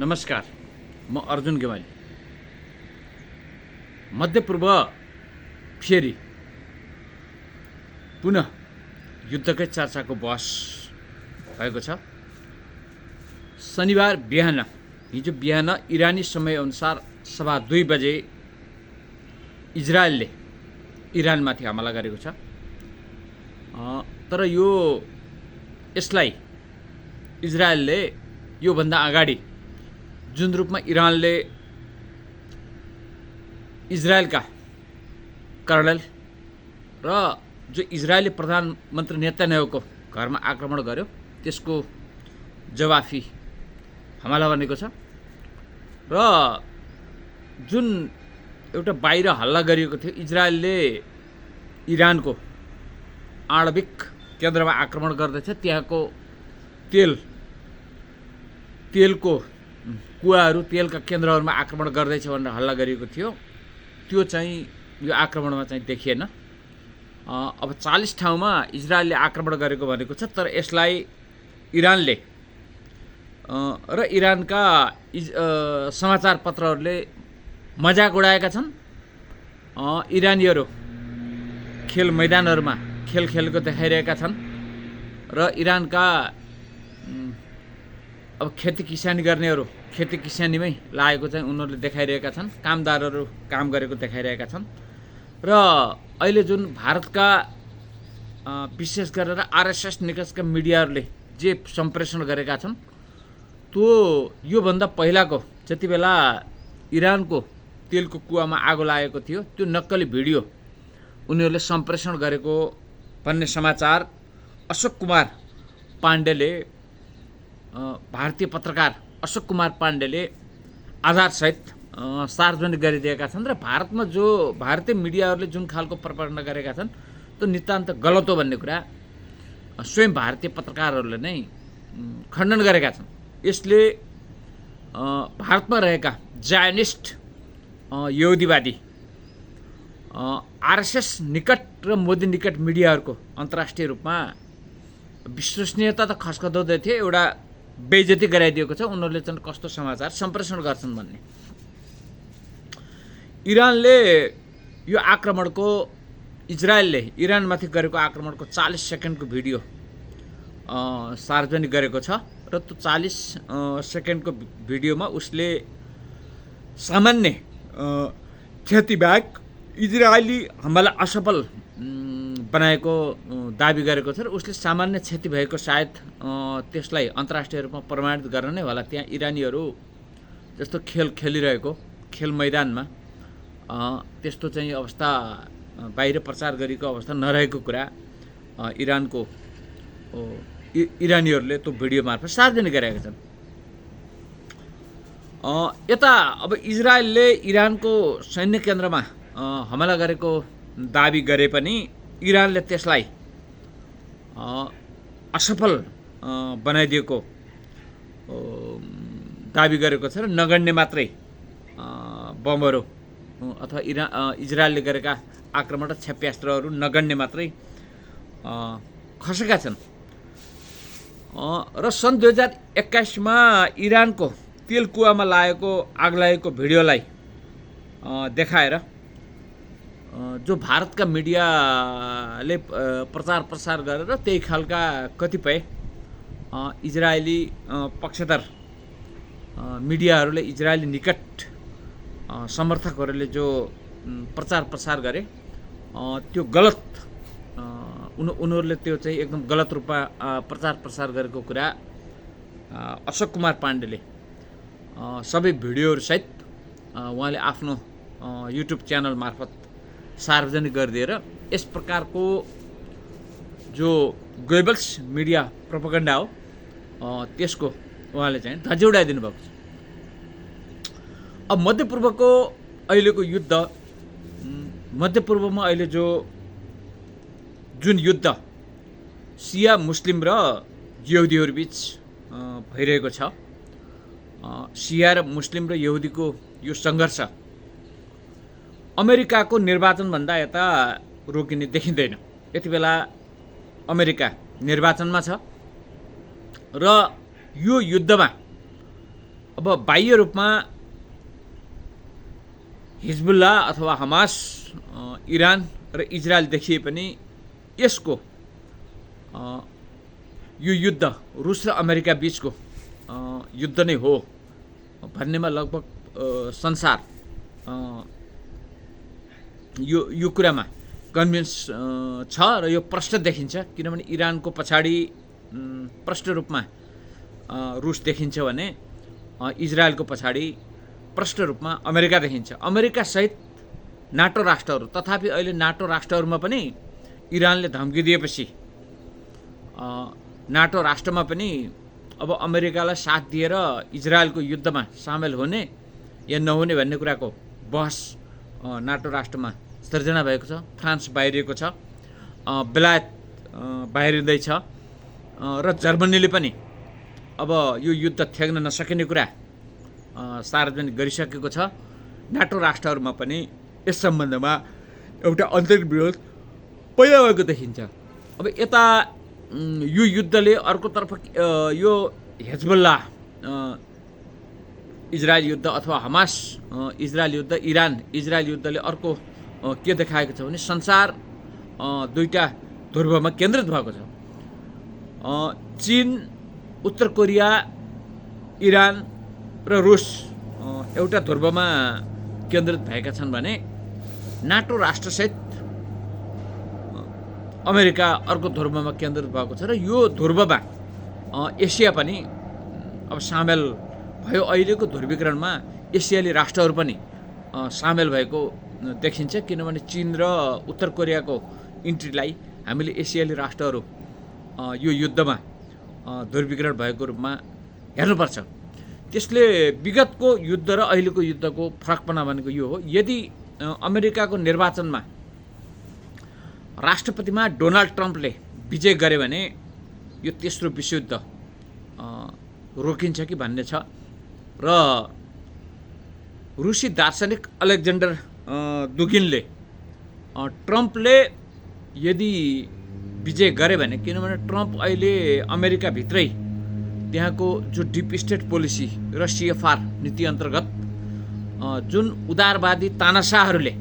नमस्कार, म अर्जुन गेवाली। मध्यपूर्व फेरि पुनः युद्धकै चर्चाको बहस भएको छ। शनिबार बिहान, हिजो बिहान इरानी समयअनुसार 2:15 बजे इजरायलले इरानमाथि हमला गरेको छ। तर यसलाई इजरायलले योभन्दा अगाडि जुन रूपमा इरानले इजरायलका कर्नल र जो इजरायली प्रधानमन्त्री नेतन्याहुको घरमा आक्रमण गर्यो, त्यसको जवाफी हमला भनेको छ। र जुन एउटा बाहिर हल्ला गरिएको थियो, इजरायलले इरानको आणविक केन्द्रमा आक्रमण गर्दैछ, त्यहाँको तेलको कुवाहरू, तेलका केन्द्रहरूमा आक्रमण गर्दैछ भनेर हल्ला गरिएको थियो। त्यो चाहिँ यो आक्रमणमा चाहिँ देखिएन। अब 40 ठाउँमा इजरायलले आक्रमण गरेको भनेको छ, तर यसलाई इरानले र इरानका समाचार पत्रहरूले मजाक उडाएका छन्। इरानीहरू खेल मैदानहरूमा खेल खेलेको देखाइरहेका छन् र इरानका अब खेती किसानी गर्नेहरू खेती किसानीमै लागेको चाहिँ उनीहरूले देखाइरहेका छन्। कामदारहरू काम गरेको देखाइरहेका छन्। र अहिले जुन भारतका विशेष गरेर आरएसएस निकटका मिडियाहरूले जे सम्प्रेषण गरेका छन्, त्यो योभन्दा पहिलाको जति बेला इरानको तेलको कुवामा आगो लागेको थियो, त्यो नक्कली भिडियो उनीहरूले सम्प्रेषण गरेको भन्ने समाचार अशोक कुमार पाण्डेले, भारतीय पत्रकार अशोक कुमार पाण्डेले आधारसहित सार्वजनिक गरिदिएका छन्। र भारतमा जो भारतीय मिडियाहरूले जुन खालको प्रपागण्डा गरेका छन्, त्यो नितान्त गलत हो भन्ने कुरा स्वयं भारतीय पत्रकारहरूले नै खण्डन गरेका छन्। यसले भारतमा रहेका जायनिस्ट यहुदीवादी आरएसएस निकट र मोदी निकट मिडियाहरूको अन्तर्राष्ट्रिय रूपमा विश्वसनीयता त खस्कँदै थियो, एउटा बेइज्जती गराइदिएको छ। उनीहरूले चाहिँ कस्तो समाचार सम्प्रेषण गर्छन् भन्ने। इरानले यो आक्रमणको, इजरायलले इरानमाथि गरेको आक्रमणको 40 सेकेन्डको भिडियो सार्वजनिक गरेको छ। र त्यो 40 सेकेन्डको भिडियोमा उसले सामान्य क्षतिबाहेक इजरायली हमला असफल बनाएको दाबी गरेको छ। र उसले सामान्य क्षति भएको सायद त्यसलाई अन्तर्राष्ट्रिय रूपमा प्रमाणित गर्न नै होला। त्यहाँ इरानीहरू जस्तो खेल खेलिरहेको खेल मैदानमा त्यस्तो चाहिँ अवस्था बाहिर प्रचार गरेको अवस्था नरहेको कुरा इरानीहरूले त्यो भिडियो मार्फत सार्वजनिक गरेका छन्। यता अब इजरायलले इरानको सैन्य केन्द्रमा हमला गरेको दाबी गरे पनि इरानले त्यसलाई असफल बनाइदिएको दाबी गरेको छ। र नगण्य मात्रै बमहरू अथवा इजरायलले गरेका आक्रमण र क्षेप्यास्त्रहरू नगण्य मात्रै खसेका छन्। र सन् 2021 मा इरानको तेल कुवामा आग लागेको भिडियोलाई देखाएर जो भारतका मिडियाले प्रचार प्रसार गरेर त्यही खालका कतिपय इजरायली पक्षधर मिडियाहरूले, इजरायली निकट समर्थकहरूले जो प्रचार प्रसार गरे, त्यो गलत, उनीहरूले त्यो चाहिँ एकदम गलत रूपमा प्रचार प्रसार गरेको कुरा अशोक कुमार पाण्डेले सबै भिडियोहरूसहित उहाँले आफ्नो युट्युब च्यानल मार्फत सार्वजनिक गरिदिएर यस प्रकारको जो गोएबल्स मिडिया प्रोपागण्डा हो, त्यसको उहाँले चाहिँ धजिउडाइदिनु भएको छ। अब मध्यपूर्वको अहिलेको युद्ध, मध्यपूर्वमा अहिले जुन युद्ध सिया मुस्लिम र यहुदीहरू बीच भइरहेको छ, सिया र मुस्लिम र यहुदीको यो सङ्घर्ष अमेरिकाको निर्वाचनभन्दा यता रोकिने देखिँदैन। यति बेला अमेरिका निर्वाचनमा छ र यो युद्धमा अब बाह्य रूपमा हिजबुल्ला अथवा हमास, इरान र इजरायल देखिए पनि यसको यो युद्ध रुस र अमेरिका बीचको युद्ध नै हो भन्नेमा लगभग संसार यो कुरामा कन्भिन्स छ र यो प्रष्ट देखिन्छ। किनभने इरानको पछाडि प्रष्ट रूपमा रुस देखिन्छ भने इजरायलको पछाडि प्रष्ट रूपमा अमेरिका देखिन्छ। अमेरिका सहित नाटो राष्ट्रहरू, तथापि अहिले नाटो राष्ट्रहरूमा पनि इरानले धम्की दिएपछि नाटो राष्ट्रमा पनि अब अमेरिकालाई साथ दिएर इजरायलको युद्धमा सामेल हुने या नहुने भन्ने कुराको बहस नाटो राष्ट्रमा सिर्जना भएको छ। फ्रान्स बाहिरिएको छ, बेलायत बाहिरिँदैछ र जर्मनीले पनि अब यो युद्ध थ्याक्न नसकिने कुरा सार्वजनिक गरिसकेको छ। नाटो राष्ट्रहरूमा पनि यस सम्बन्धमा एउटा अन्तर्विरोध पैदा भएको देखिन्छ। अब यता यो युद्धले अर्कोतर्फ यो हिजबुल्ला इजरायल युद्ध अथवा हमास इजरायल युद्ध, इरान इजरायल युद्धले अर्को के देखाएको छ भने संसार दुईटा ध्रुवमा केन्द्रित भएको छ। चीन, उत्तर कोरिया, इरान र रुस एउटा ध्रुवमा केन्द्रित भएका छन् भने नाटो राष्ट्रसहित अमेरिका अर्को ध्रुवमा केन्द्रित भएको छ र यो ध्रुवमा एसिया पनि अब सामेल भयो। अहिलेको ध्रुवीकरणमा एसियाली राष्ट्रहरू पनि सामेल भएको देखिन्छ। किनभने चीन र उत्तर कोरियाको इन्ट्रीलाई हामीले एसियाली राष्ट्रहरू यो युद्धमा ध्रुवीकरण भएको रूपमा हेर्नुपर्छ। त्यसले विगतको युद्ध र अहिलेको युद्धको फरकपना भनेको यो हो। यदि अमेरिकाको निर्वाचनमा राष्ट्रपतिमा डोनाल्ड ट्रम्पले विजय गरे भने यो तेस्रो विश्वयुद्ध रोकिन्छ कि भन्ने छ। र रुसी दार्शनिक अलेक्जेन्डर दुगिनले ट्रम्पले यदि विजय गरे भने, किनभने ट्रम्प अहिले अमेरिकाभित्रै त्यहाँको जो डिप स्टेट पोलिसी र CFR नीति अन्तर्गत जुन उदारवादी तानाशाहहरूले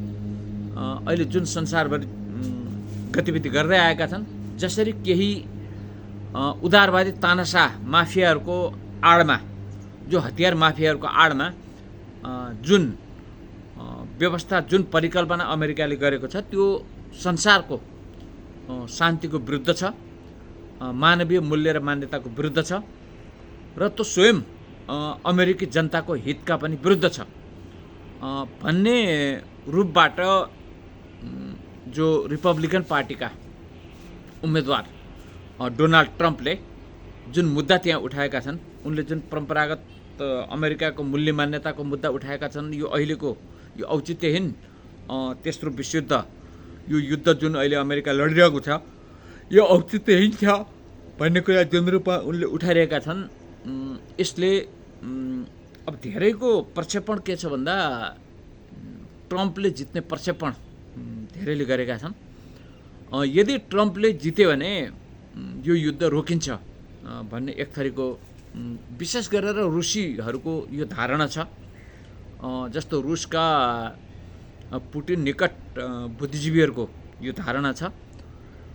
अहिले जुन संसारभरि गतिविधि गर्दै आएका छन्, जसरी केही उदारवादी तानाशाह माफियाहरूको आडमा, जो हतियार माफियाहरूको आडमा जुन व्यवस्था, जुन परिकल्पना अमेरिकाले गरेको छ त्यो संसारको शान्तिको विरुद्ध छ, मानवीय मूल्य र मान्यताको विरुद्ध छ र त्यो स्वयं अमेरिकी जनताको हितका पनि विरुद्ध छ भन्ने रूपबाट जो रिपब्लिकन पार्टीका उम्मेदवार डोनाल्ड ट्रम्पले जुन मुद्दा त्यहाँ उठाएका छन्, उनले जुन परम्परागत अमेरिकाको मूल्य मान्यताको मुद्दा उठाएका छन्, यो अहिलेको यो औचित्यहीन तेस्रो विश्वयुद्ध, यो युद्ध जुन अहिले अमेरिका लडिरहेको छ यो औचित्यहीन छ भन्ने कुरा जुन रूपमा उनले उठाइरहेका छन्, यसले अब धेरैको प्रक्षेपण के छ भन्दा ट्रम्पले जित्ने प्रक्षेपण धेरैले गरेका छन्। यदि ट्रम्पले जित्यो भने यो युद्ध रोकिन्छ भन्ने एक थरीको विशेष गरेर रुसीहरूको यो धारणा छ। जस्तो रुसका पुटिन निकट बुद्धिजीवीहरूको यो धारणा छ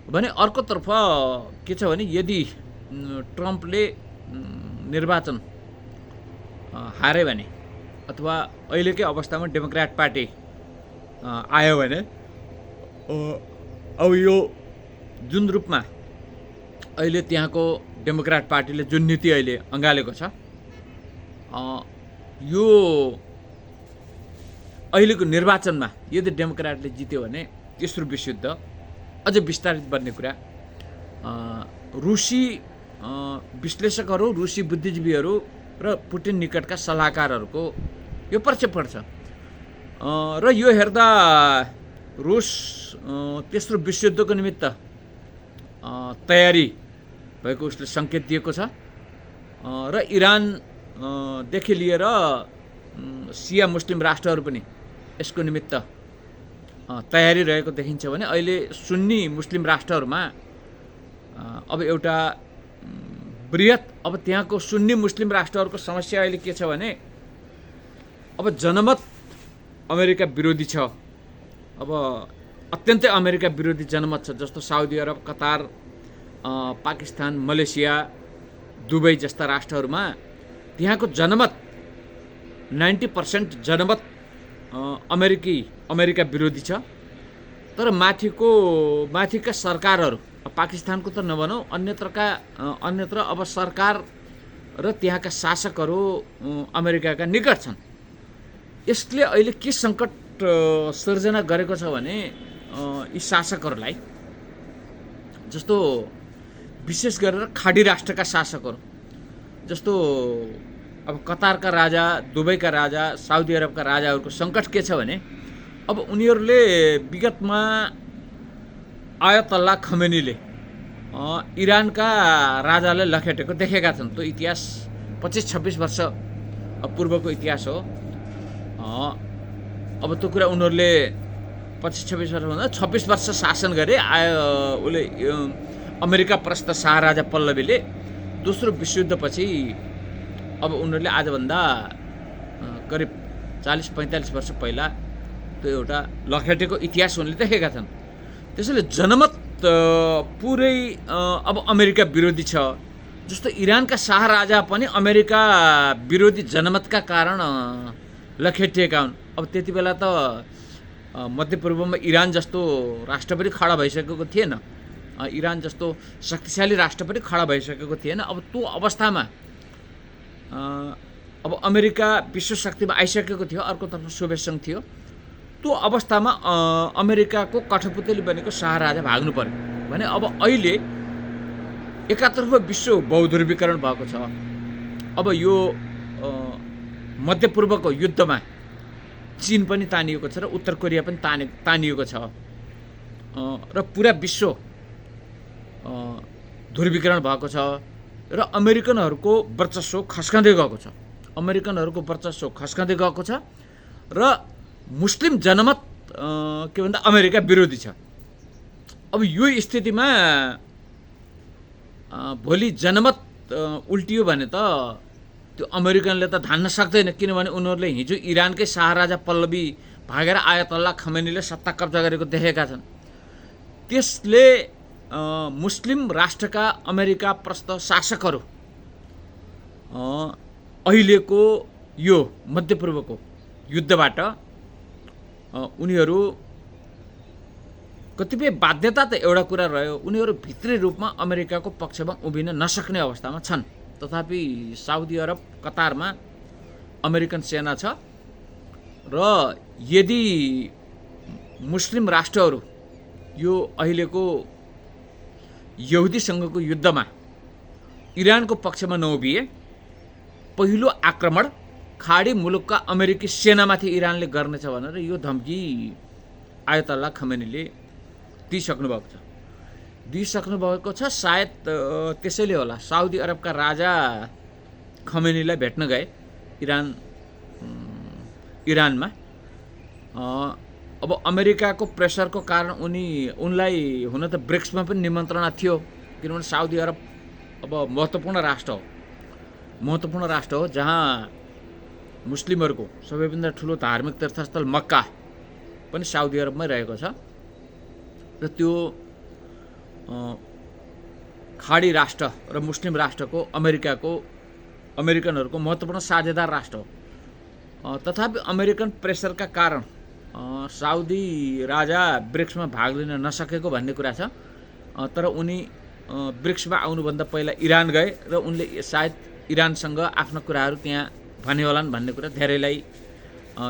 भने अर्कोतर्फ के छ भने यदि ट्रम्पले निर्वाचन हारे भने अथवा अहिलेकै अवस्थामा डेमोक्रेट पार्टी आयो भने अब यो जुन रूपमा अहिले त्यहाँको डेमोक्रेट पार्टीले जुन नीति अहिले अँगालेको छ, यो अहिलेको निर्वाचनमा यदि डेमोक्रेटले जित्यो भने तेस्रो विश्वयुद्ध अझ विस्तारित बन्ने कुरा रुसी विश्लेषकहरू, रुसी बुद्धिजीवीहरू र पुटिन निकटका सल्लाहकारहरूको यो प्रक्षेपण छ। र यो हेर्दा रुस तेस्रो विश्वयुद्धको निमित्त तयारी भएको उसले सङ्केत दिएको छ र इरानदेखि लिएर सिया मुस्लिम राष्ट्रहरू पनि यसको निमित्त तयारी रहेको देखिन्छ भने अहिले सुन्नी मुस्लिम राष्ट्रहरूमा अब एउटा बृहत अब त्यहाँको सुन्नी मुस्लिम राष्ट्रहरूको समस्या अहिले के छ भने अब जनमत अमेरिका विरोधी छ। अब अत्यन्तै अमेरिका विरोधी जनमत छ, जस्तो Saudi Arab, Qatar, Pakistan, Malaysia, Dubai जस्ता राष्ट्रहरूमा त्यहाँको जनमत 90% जनमत अमेरिका विरोधी छ। तर माथिका सरकारहरू, पाकिस्तानको त नभनौँ, अन्यत्र अब सरकार र त्यहाँका शासकहरू अमेरिकाका निकट छन्। यसले अहिले के सङ्कट सृजना गरेको छ भने यी शासकहरूलाई, जस्तो विशेष गरेर खाडी राष्ट्रका शासकहरू, जस्तो अब कतारका राजा, दुबईका राजा, साउदी अरबका राजाहरूको सङ्कट के छ भने अब उनीहरूले विगतमा आयतल्ला खमेनीले इरानका राजालाई लखेटेको देखेका छन्। त्यो इतिहास 25-26 वर्ष पूर्वको इतिहास हो। अब त्यो कुरा उनीहरूले 25-26 वर्षभन्दा 26 वर्ष शासन गरे। उसले अमेरिका प्रस्थ शाहराजा पल्लवीले दोस्रो विश्वयुद्धपछि अब उनीहरूले आजभन्दा करिब 40-45 वर्ष पहिला त्यो एउटा लखेटेको इतिहास उनले देखेका छन्। त्यसैले जनमत पुरै अब अमेरिका विरोधी छ। जस्तो इरानका शाहराजा पनि अमेरिका विरोधी जनमतका कारण लखेटिएका हुन्। अब त्यति बेला त मध्यपूर्वमा इरान जस्तो राष्ट्र पनि खडा भइसकेको थिएन, इरान जस्तो शक्तिशाली राष्ट्र पनि खडा भइसकेको थिएन। अब त्यो अवस्थामा अब अमेरिका विश्व शक्तिमा आइसकेको थियो, अर्कोतर्फ सोभियत सङ्घ थियो। त्यो अवस्थामा अमेरिकाको कठपुतली बनेको शाहराजा भाग्नु पर्यो भने अब अहिले एकातर्फ विश्व बहुध्रुवीकरण भएको छ। अब यो मध्यपूर्वको युद्धमा चीन पनि तानिएको छ र उत्तर कोरिया पनि तानिएको छ र पुरा विश्व ध्रुवीकरण भएको छ र अमेरिकनहरूको वर्चस्व खस्कँदै गएको छ र मुस्लिम जनमत के भन्दा अमेरिका विरोधी छ। अब यो स्थितिमा भोलि जनमत उल्टियो भने त त्यो अमेरिकनले त धान्न सक्दैन, किनभने उनीहरूले हिजो इरानकै शाहराजा पल्लवी भागेर आयतल्ला खमेनीले सत्ता कब्जा गरेको देखेका छन्। त्यसले मुस्लिम राष्ट्रका अमेरिका प्रस्थ शासकहरू अहिलेको यो मध्यपूर्वको युद्धबाट उनीहरू कतिपय बाध्यता त एउटा कुरा रह्यो, उनीहरू भित्री रूपमा अमेरिकाको पक्षमा उभिन नसक्ने अवस्थामा छन्। तथापि साउदी अरब, कतारमा अमेरिकन सेना छ र यदि मुस्लिम राष्ट्रहरू यो अहिलेको यहुदीसँगको युद्धमा इरानको पक्षमा नउभिए पहिलो आक्रमण खाडी मुलुकका अमेरिकी सेनामाथि इरानले गर्नेछ भनेर यो धम्की आयतल्ला खमेनीले दिइसक्नु भएको छ। सायद त्यसैले होला साउदी अरबका राजा खमेनीलाई भेट्न गए इरानमा। अब अमेरिकाको प्रेसरको कारण उनलाई हुन त ब्रिक्समा पनि निमन्त्रणा थियो, किनभने साउदी अरब अब महत्त्वपूर्ण राष्ट्र हो जहाँ मुस्लिमहरूको सबैभन्दा ठुलो धार्मिक तीर्थस्थल मक्का पनि साउदी अरबमै रहेको छ र त्यो खाडी राष्ट्र र मुस्लिम राष्ट्रको अमेरिकनहरूको महत्त्वपूर्ण साझेदार राष्ट्र हो। तथापि अमेरिकन प्रेसरका कारण साउदी राजा ब्रिक्समा भाग लिन नसकेको भन्ने कुरा छ। तर उनी ब्रिक्समा आउनुभन्दा पहिला इरान गए र उनले सायद इरानसँग आफ्ना कुराहरू त्यहाँ भने होलान् भन्ने कुरा धेरैलाई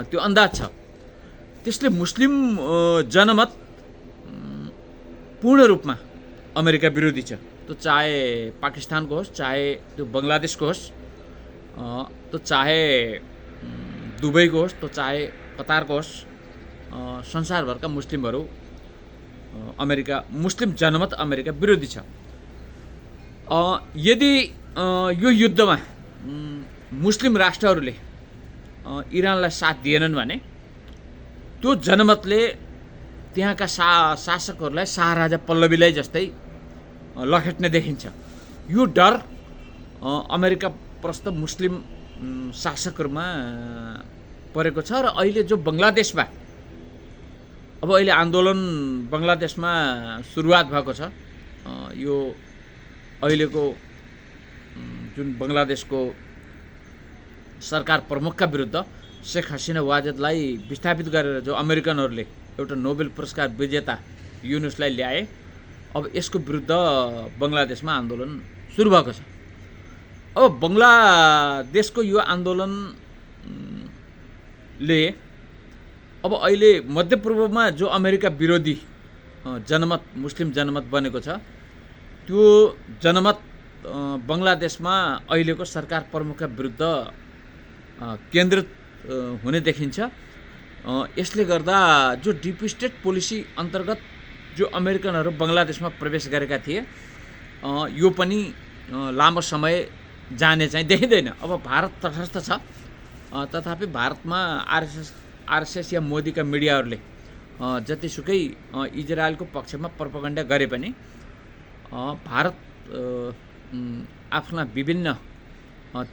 त्यो अन्दाज छ। त्यसले मुस्लिम जनमत पूर्ण रूपमा अमेरिका विरोधी छ। त्यो चाहे पाकिस्तानको होस्, चाहे त्यो बङ्गलादेशको होस्, त्यो चाहे दुबईको होस्, त्यो चाहे कतारको होस्, संसारभरका मुस्लिमहरू मुस्लिम जनमत अमेरिका विरोधी छ। यदि यो युद्धमा मुस्लिम राष्ट्रहरूले इरानलाई साथ दिएनन् भने त्यो जनमतले त्यहाँका शासकहरूलाई शाहराजा पल्लवीलाई जस्तै लखेट्ने देखिन्छ। यो डर अमेरिका प्रस्त मुस्लिम शासकहरूमा परेको छ। र अहिले जो बङ्गलादेशमा अब अहिले आन्दोलन बङ्गलादेशमा सुरुवात भएको छ। यो अहिलेको जुन बङ्गलादेशको सरकार प्रमुखका विरुद्ध शेख हसिना वाजेदलाई विस्थापित गरेर जो अमेरिकनहरूले एउटा नोबेल पुरस्कार विजेता युनुसलाई ल्याए, अब यसको विरुद्ध बङ्गलादेशमा आन्दोलन सुरु भएको छ। अब बङ्गलादेशको यो आन्दोलनले अब अहिले मध्यपूर्वमा जो अमेरिका विरोधी जनमत मुस्लिम जनमत बनेको छ, त्यो जनमत बङ्गलादेशमा अहिलेको सरकार प्रमुखका विरुद्ध केन्द्रित हुने देखिन्छ। यसले गर्दा जो डिप स्टेट पोलिसी अन्तर्गत जो अमेरिकनहरू बङ्गलादेशमा प्रवेश गरेका थिए, यो पनि लामो समय जाने चाहिँ देखिँदैन। अब भारत तटस्थ छ, तथापि भारतमा आरएसएस या मोदीका मिडियाहरूले जतिसुकै इजरायलको पक्षमा प्रोपेगेन्डा गरे पनि भारत आफ्ना विभिन्न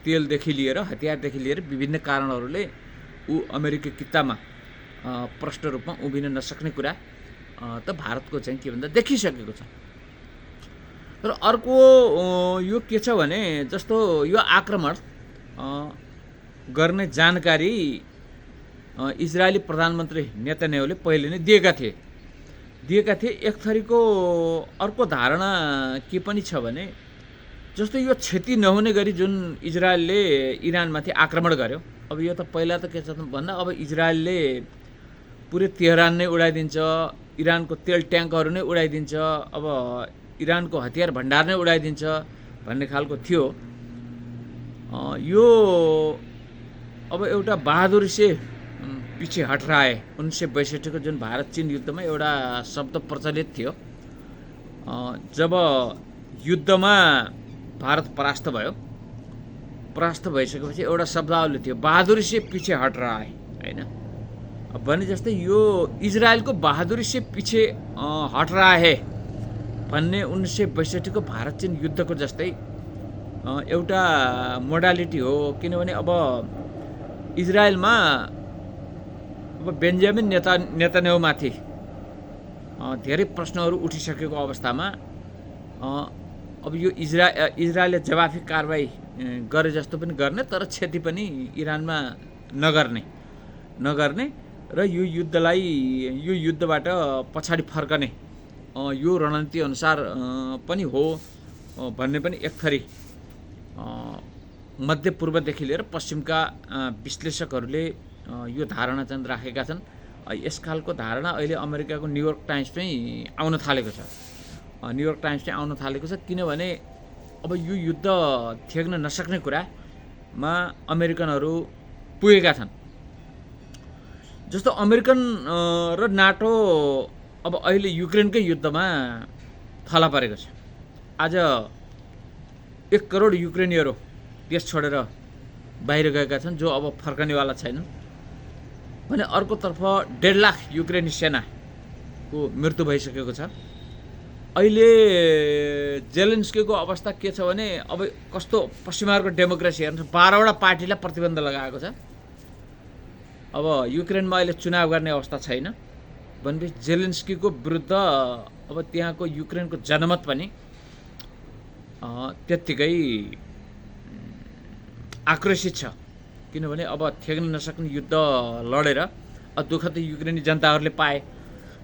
तेलदेखि लिएर हतियारदेखि लिएर विभिन्न कारणहरूले अमेरिकी कित्तामा प्रष्ट रूपमा उभिन नसक्ने कुरा त भारतको चाहिँ के भन्दा देखिसकेको छ। र अर्को यो के छ भने जस्तो यो आक्रमण गर्ने जानकारी इजरायली प्रधानमन्त्री नेतन्याहुले पहिले नै दिएका थिए। एक थरीको अर्को धारणा के पनि छ भने जस्तो यो क्षति नहुने गरी जुन इजरायलले इरानमाथि आक्रमण गर्यो, अब यो त पहिला त के छ भन्दा अब इजरायलले पुरै तेहरान नै उडाइदिन्छ, इरानको तेल ट्याङ्कहरू नै उडाइदिन्छ, अब इरानको हतियार भण्डार नै उडाइदिन्छ भन्ने खालको थियो। यो अब एउटा बहादुरी से पछि हट रहा है 1962 को जुन भारत चीन युद्धमा एउटा शब्द प्रचलित थियो। जब युद्धमा भारत परास्त भइसकेपछि एउटा शब्दावली थियो, बहादुरी से पीछे हट रहा है, हैन। भने जस्तै यो इजरायलको बहादुरी से पीछे हट रहा है भन्ने 1962 को भारत चीन युद्धको जस्तै एउटा मोडालिटी हो। किनभने अब इजरायलमा अब बेन्जामिन नेतन्याहुमाथि धेरै प्रश्नहरू उठिसकेको अवस्थामा अब यो इजरायलले जवाफी कारबाही गरे जस्तो पनि गर्ने, तर क्षति पनि इरानमा नगर्ने र यो युद्धबाट पछाडि फर्कने यो रणनीति अनुसार पनि हो भन्ने पनि एक थरी मध्य पूर्वदेखि लिएर पश्चिमका विश्लेषकहरूले यो धारणा चाहिँ राखेका छन्। यस खालको धारणा अहिले अमेरिकाको न्युयोर्क टाइम्समै आउन थालेको छ। किनभने अब यो युद्ध थ्याक्न नसक्ने कुरामा अमेरिकनहरू पुगेका छन्। जस्तो अमेरिकन र नाटो अब अहिले युक्रेनकै युद्धमा थला परेको छ। आज 1 करोड युक्रेनीहरू देश छोडेर बाहिर गएका छन्, जो अब फर्कनेवाला छैनन् भने अर्कोतर्फ 1.5 लाख युक्रेनी सेनाको मृत्यु भइसकेको छ। अहिले जेलेन्स्कीको अवस्था के छ भने अब कस्तो पश्चिमाहरूको डेमोक्रेसी हेर्नु 12वटा पार्टीलाई प्रतिबन्ध लगाएको छ। अब युक्रेनमा अहिले चुनाव गर्ने अवस्था छैन भनेपछि जेलेन्स्कीको विरुद्ध अब त्यहाँको युक्रेनको जनमत पनि त्यत्तिकै आक्रोशित छ। किनभने अब थ्याक्न नसक्ने युद्ध लडेर दुःख त युक्रेनी जनताहरूले पाए।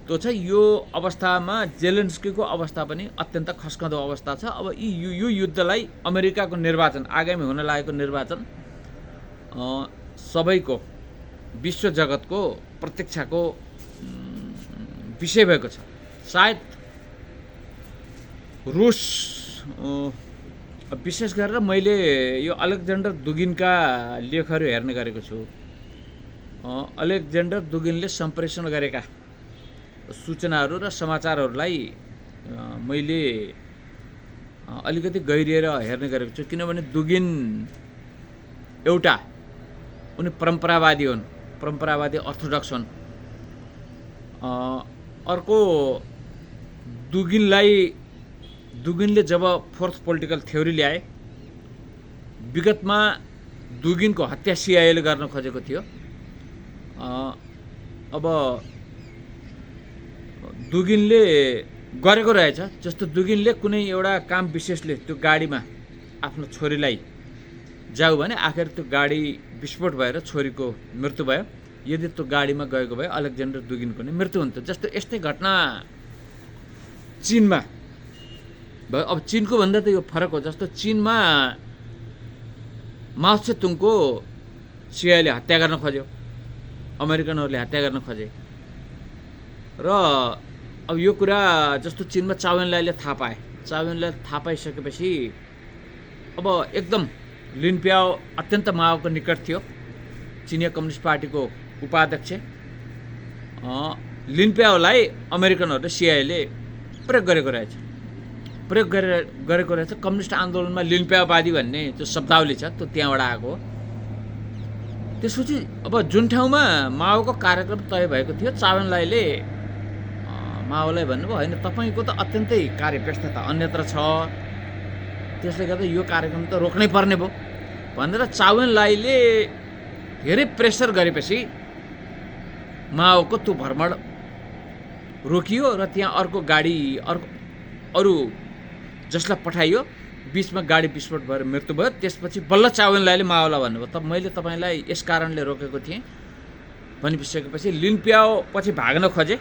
त्यो छ यो अवस्थामा जेलेन्स्कीको अवस्था पनि अत्यन्त खस्कँदो अवस्था छ। अब यो युद्धलाई अमेरिकाको निर्वाचन, आगामी हुन लागेको निर्वाचन सबैको विश्व जगतको प्रतीक्षाको विषय भएको छ। सायद रुस विशेष गरेर मैले यो अलेक्जेन्डर दुगिनका लेखहरू हेर्ने गरेको छु। अलेक्जेन्डर दुगिनले सम्प्रेषण गरेका सूचनाहरू र समाचारहरूलाई मैले अलिकति गहिरिएर हेर्ने गरेको छु। किनभने दुगिन उनी परम्परावादी हुन्, परम्परावादी अर्थोडक्स हुन्। अर्को दुगिनले जब फोर्थ पोलिटिकल थ्योरी ल्याए विगतमा दुगिनको हत्या सिआइएले गर्न खोजेको थियो। अब दुगिनले गरेको रहेछ। जस्तो दुगिनले कुनै एउटा काम विशेषले त्यो गाडीमा आफ्नो छोरीलाई जाऊ भने आखिर त्यो गाडी विस्फोट भएर छोरीको मृत्यु भयो। यदि त्यो गाडीमा गएको भए अलेक्जेन्डर दुगिनको नै मृत्यु हुन्थ्यो। जस्तो यस्तै घटना चीनमा भयो। अब चीनको भन्दा त यो फरक हो। जस्तो चीनमा माओ त्से-तुङको सिआइएले हत्या गर्न खोज्यो, अमेरिकनहरूले हत्या गर्न खोजे। र अब यो कुरा जस्तो चीनमा चाउ एन-लाईले थाहा पाए। चाउ एन-लाई थाहा पाइसकेपछि अब एकदम लिन प्याओ अत्यन्त माओको निकट थियो, चिनिया कम्युनिस्ट पार्टीको उपाध्यक्ष। लिन प्याओलाई अमेरिकनहरूले सिआइएले प्रयोग गरेको रहेछ। कम्युनिस्ट आन्दोलनमा लिन प्याओवादी भन्ने जो शब्दावली छ त्यो त्यहाँबाट आएको हो। त्यसपछि अब जुन ठाउँमा माओको कार्यक्रम तय भएको थियो, चाउ एन-लाईले माओलाई भन्नुभयो होइन तपाईँको त अत्यन्तै कार्यव्यस्तता अन्यत्र छ, त्यसले गर्दा यो कार्यक्रम त रोक्नै पर्ने भयो भनेर चाउ एन-लाईले धेरै प्रेसर गरेपछि माओको त्यो भ्रमण रोकियो र त्यहाँ अर्को गाडी अरू जसलाई पठाइयो, बिचमा गाडी विस्फोट भएर मृत्यु भयो। त्यसपछि बल्ल चाउ एन-लाईले माओलाई भन्नुभयो त मैले तपाईँलाई यस कारणले रोकेको थिएँ भनिसकेपछि लिन प्याओ पछि भाग्न खोजे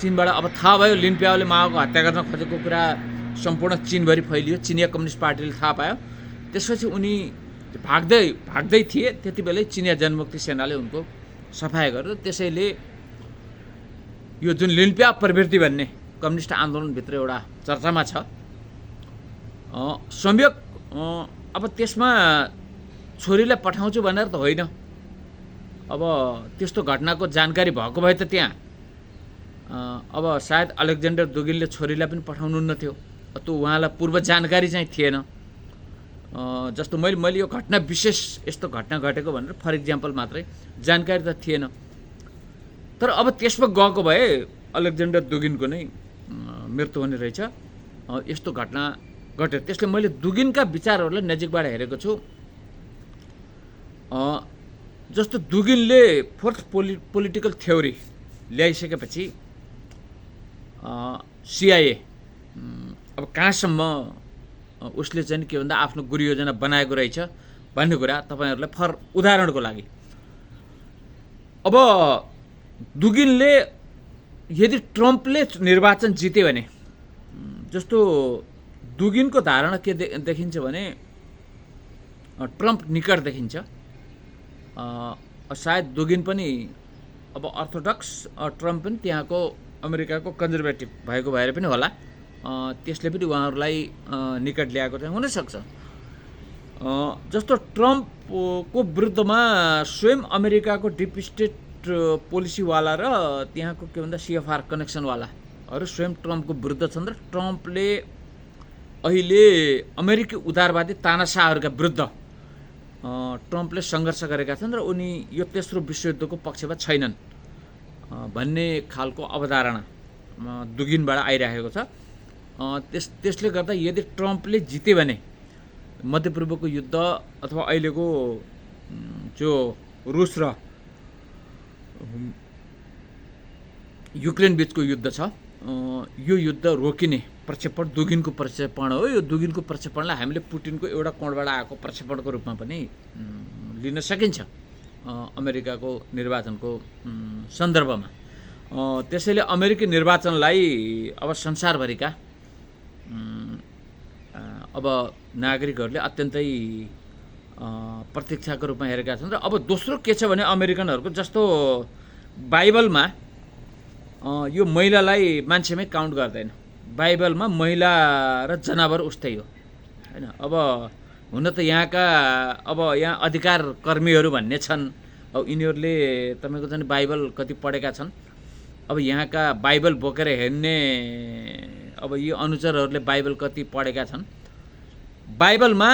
चीनबाट। अब थाहा भयो लिन प्याओले माओको हत्या गर्न खोजेको कुरा सम्पूर्ण चीनभरि फैलियो। चिनिया कम्युनिस्ट पार्टीले थाहा पायो। त्यसपछि उनी भाग्दै थिए। त्यति बेलै चिनिया जनमुक्ति सेनाले उनको सफाइ गर्यो। त्यसैले यो जुन लिन प्याओ प्रवृत्ति भन्ने कम्युनिस्ट आन्दोलनभित्र एउटा चर्चामा छ। संयोग अब त्यसमा छोरीलाई पठाउँछु भनेर त होइन। अब त्यस्तो घटनाको जानकारी भएको भए त त्यहाँ अब सायद अलेक्जेन्डर दुगिनले छोरीलाई पनि पठाउनुहुन्न थियो। त्यो उहाँलाई पूर्व जानकारी चाहिँ थिएन। जस्तो मैले यो घटना विशेष यस्तो घटना घटेको भनेर फर इक्जाम्पल मात्रै जानकारी त थिएन। तर अब त्यसमा गएको भए अलेक्जेन्डर दुगिनको नै मृत्यु हुने रहेछ। यस्तो घटना घट्यो। त्यसले मैले दुगिनका विचारहरूलाई नजिकबाट हेरेको छु। जस्तो दुगिनले फोर्थ पोलिटिकल थ्योरी ल्याइसकेपछि सिआइए अब कहाँसम्म उसले चाहिँ के भन्दा आफ्नो गुरु योजना बनाएको रहेछ भन्ने कुरा तपाईँहरूलाई उदाहरणको लागि अब दुगिनले यदि ट्रम्पले निर्वाचन जित्यो भने जस्तो दुगिनको धारणा के देखिन्छ भने ट्रम्प निकट देखिन्छ। सायद दुगिन पनि अब अर्थोडक्स, ट्रम्प पनि त्यहाँको अमेरिकाको कन्जर्भेटिभ भएको भएर पनि होला। त्यसले पनि उहाँहरूलाई निकट ल्याएको चाहिँ हुनसक्छ। जस्तो ट्रम्पको विरुद्धमा स्वयं अमेरिकाको डिप स्टेट पोलिसीवाला र त्यहाँको के भन्दा CFR कनेक्सनवालाहरू स्वयं ट्रम्पको विरुद्ध छन् र ट्रम्पले अहिले अमेरिकी उदारवादी तानाशाहहरूका विरुद्ध ट्रम्पले सङ्घर्ष गरेका छन् र उनी यो तेस्रो विश्वयुद्धको पक्षमा छैनन् भन्ने खालको अवधारणा दुगिनबाट आइरहेको छ। त्यसले गर्दा यदि ट्रम्पले जित्यो भने मध्यपूर्वको युद्ध अथवा अहिलेको जो रुस र युक्रेन बिचको युद्ध छ यो युद्ध रोकिने प्रक्षेपण दुगिनको प्रक्षेपण हो। यो दुगिनको प्रक्षेपणलाई हामीले पुटिनको एउटा कोणबाट आएको प्रक्षेपणको रूपमा पनि लिन सकिन्छ अमेरिकाको निर्वाचनको सन्दर्भमा। त्यसैले अमेरिकी निर्वाचनलाई अब संसारभरिका अब नागरिकहरूले अत्यन्तै प्रतीक्षाको रूपमा हेरेका छन्। र अब दोस्रो के छ भने अमेरिकनहरूको जस्तो बाइबलमा यो महिलालाई मान्छेमै काउन्ट गर्दैन। बाइबलमा महिला र जनावर उस्तै हो हैन। अब हुन त यहाँका अब यहाँ अधिकार कर्मीहरू भन्ने छन्। अब यिनीहरूले तपाईँको चाहिँ बाइबल कति पढेका छन्। अब यहाँका बाइबल बोकेर हिँड्ने अब यो अनुचरहरूले बाइबल कति पढेका छन्। बाइबलमा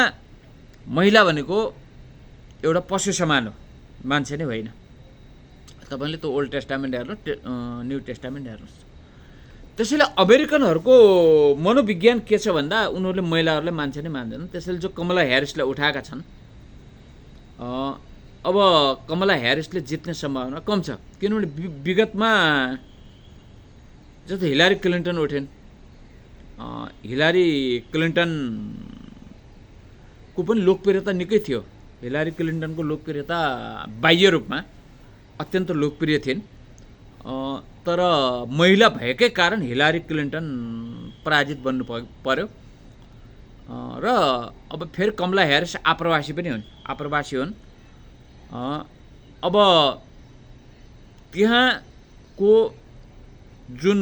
महिला भनेको एउटा पशु समान हो, मान्छे नै होइन। तपाईँले त्यो ओल्ड टेस्टामेन्ट हेर्नुहोस्, न्यू टेस्टामेन्ट हेर्नुहोस्। त्यसैले अमेरिकनहरूको मनोविज्ञान के छ भन्दा उनीहरूले महिलाहरूलाई मान्छे नै मान्दैनन्। त्यसैले जो कमला ह्यारिसलाई उठाएका छन् अब कमला ह्यारिसले जित्ने सम्भावना कम छ, किनभने विगतमा जस्तो हिलारी क्लिन्टन उठेन, हिलारी क्लिन्टनको पनि लोकप्रियता निकै थियो। हिलारी क्लिन्टनको लोकप्रियता बाह्य रूपमा अत्यन्त लोकप्रिय थिइन्, तर महिला भएकै कारण हिलारी क्लिन्टन पराजित बन्नु पर्यो। र अब फेरि कमला ह्यारिस आप्रवासी हुन्। अब त्यहाँको जुन